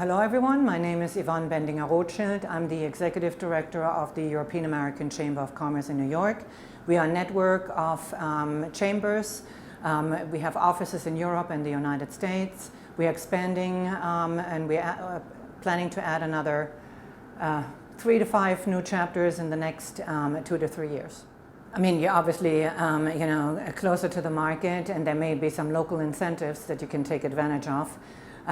Hello everyone, my name is Yvonne Bendinger-Rothschild. I'm the Executive Director of the European American Chamber of Commerce in New York. We are a network of chambers. We have offices in Europe and the United States. We are expanding and we are planning to add another 3 to 5 new chapters in the next 2 to 3 years. I mean, you're obviously closer to the market, and there may be some local incentives that you can take advantage of.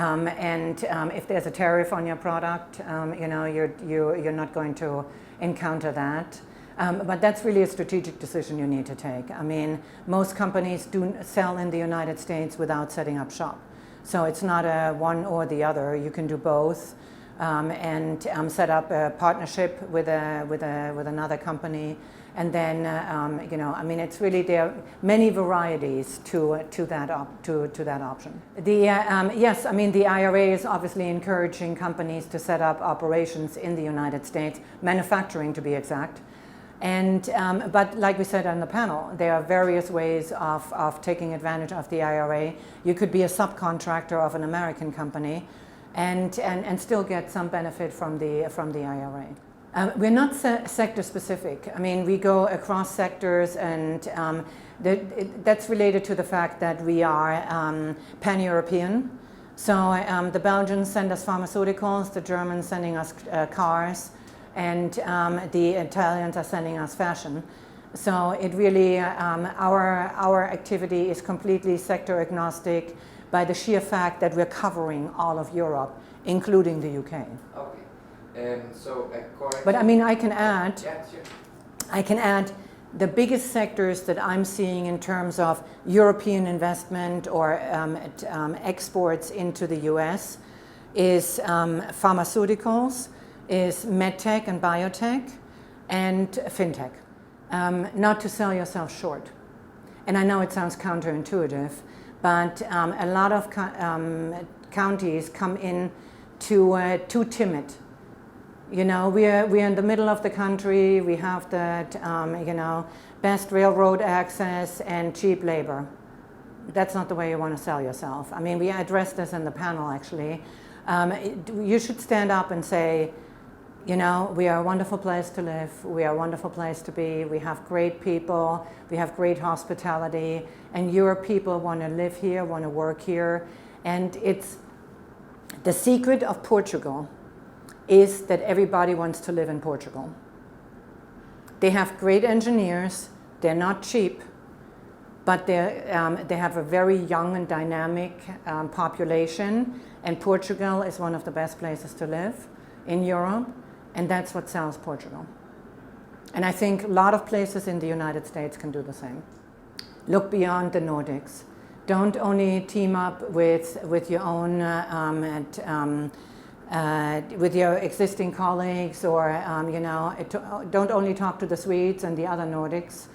If there's a tariff on your product, you're not going to encounter that. But that's really a strategic decision you need to take. I mean, most companies do sell in the United States without setting up shop. So it's not a one or the other. You can do both and set up a partnership with another company. And then, I mean, it's really, there are many varieties to that option. Yes, I mean, the IRA is obviously encouraging companies to set up operations in the United States, manufacturing to be exact. But like we said on the panel, there are various ways of taking advantage of the IRA. You could be a subcontractor of an American company and still get some benefit from the IRA. We're not sector specific. I mean, we go across sectors, and that's related to the fact that we are pan-European. So the Belgians send us pharmaceuticals, the Germans sending us cars, and the Italians are sending us fashion. So it really, our activity is completely sector agnostic by the sheer fact that we're covering all of Europe, including the UK. Okay. But I mean, I can add, yeah, sure. I can add the biggest sectors that I'm seeing in terms of European investment or exports into the US is pharmaceuticals, is medtech and biotech, and fintech. Not to sell yourself short. And I know it sounds counterintuitive, but a lot of counties come in too timid. You know, we're in the middle of the country. We have that, best railroad access and cheap labor. That's not the way you want to sell yourself. I mean, we addressed this in the panel, actually. You should stand up and say, we are a wonderful place to live. We are a wonderful place to be. We have great people. We have great hospitality. And your people want to live here, want to work here. And it's the secret of Portugal is that everybody wants to live in Portugal. They have great engineers, they're not cheap, but they have a very young and dynamic population, and Portugal is one of the best places to live in Europe, and that's what sells Portugal. And I think a lot of places in the United States can do the same. Look beyond the Nordics. Don't only team up with your own with your existing colleagues, or don't only talk to the Swedes and the other Nordics.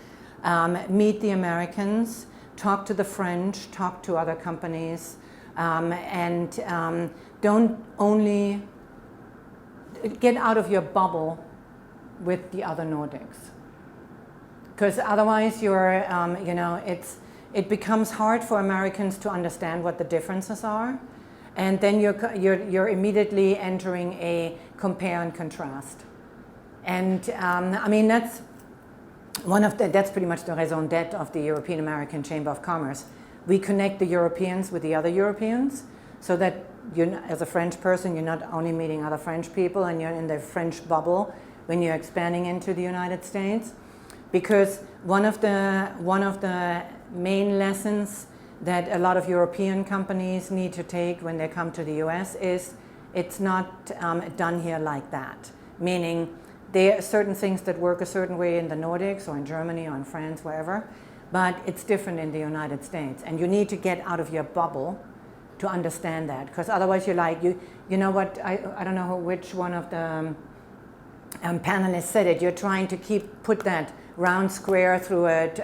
Meet the Americans, talk to the French, talk to other companies, and don't only get out of your bubble with the other Nordics, because otherwise it becomes hard for Americans to understand what the differences are. And then you're immediately entering a compare and contrast. And I mean, that's pretty much the raison d'etre of the European American Chamber of Commerce. We connect the Europeans with the other Europeans, so that as a French person, you're not only meeting other French people and you're in the French bubble when you're expanding into the United States. Because one of the main lessons that a lot of European companies need to take when they come to the US is it's not done here like that. Meaning there are certain things that work a certain way in the Nordics or in Germany or in France, wherever, but it's different in the United States. And you need to get out of your bubble to understand that, because otherwise you're like, you know what, I don't know which one of the panelists said it, you're trying to put that round square through it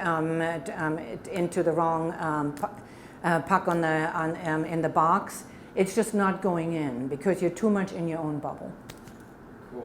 into the wrong puck in the box. It's just not going in because you're too much in your own bubble.